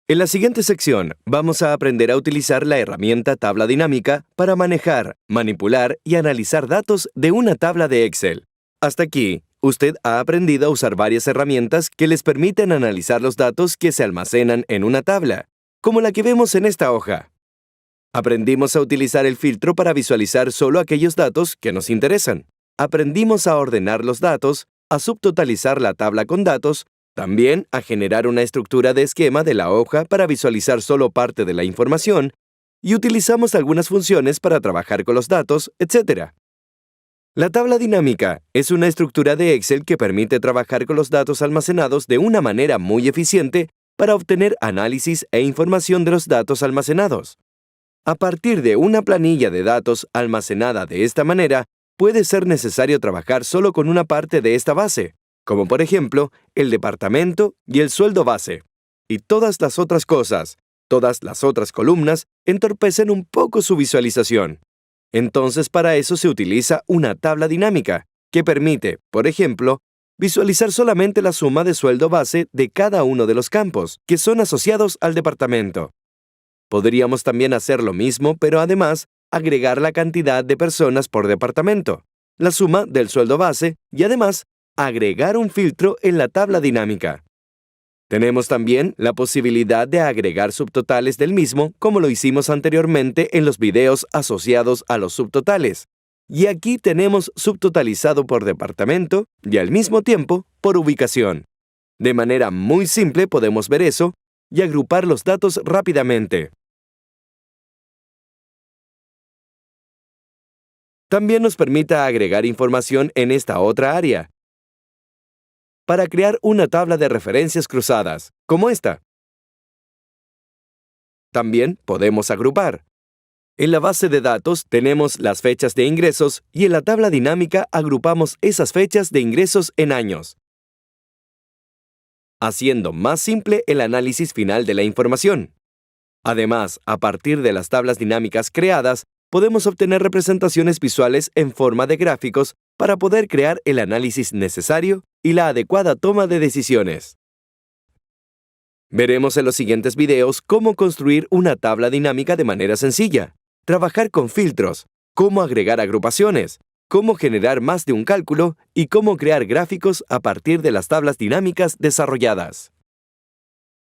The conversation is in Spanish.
En la siguiente sección vamos a aprender a utilizar la herramienta tabla dinámica para manejar, manipular y analizar datos de una tabla de Excel. Hasta aquí, usted ha aprendido a usar varias herramientas que les permiten analizar los datos que se almacenan en una tabla, como la que vemos en esta hoja. Aprendimos a utilizar el filtro para visualizar solo aquellos datos que nos interesan. Aprendimos a ordenar los datos, a subtotalizar la tabla con datos, también a generar una estructura de esquema de la hoja para visualizar solo parte de la información, y utilizamos algunas funciones para trabajar con los datos, etc. La tabla dinámica es una estructura de Excel que permite trabajar con los datos almacenados de una manera muy eficiente para obtener análisis e información de los datos almacenados. A partir de una planilla de datos almacenada de esta manera, puede ser necesario trabajar solo con una parte de esta base, como por ejemplo, el departamento y el sueldo base. Y todas las otras cosas, todas las otras columnas, entorpecen un poco su visualización. Entonces, para eso se utiliza una tabla dinámica, que permite, por ejemplo, visualizar solamente la suma de sueldo base de cada uno de los campos que son asociados al departamento. Podríamos también hacer lo mismo, pero además, agregar la cantidad de personas por departamento, la suma del sueldo base y además, agregar un filtro en la tabla dinámica. Tenemos también la posibilidad de agregar subtotales del mismo, como lo hicimos anteriormente en los videos asociados a los subtotales. Y aquí tenemos subtotalizado por departamento y al mismo tiempo por ubicación. De manera muy simple podemos ver eso y agrupar los datos rápidamente. También nos permite agregar información en esta otra área, para crear una tabla de referencias cruzadas, como esta. También podemos agrupar. En la base de datos tenemos las fechas de ingresos y en la tabla dinámica agrupamos esas fechas de ingresos en años, haciendo más simple el análisis final de la información. Además, a partir de las tablas dinámicas creadas, podemos obtener representaciones visuales en forma de gráficos para poder crear el análisis necesario y la adecuada toma de decisiones. Veremos en los siguientes videos cómo construir una tabla dinámica de manera sencilla, trabajar con filtros, cómo agregar agrupaciones, cómo generar más de un cálculo y cómo crear gráficos a partir de las tablas dinámicas desarrolladas.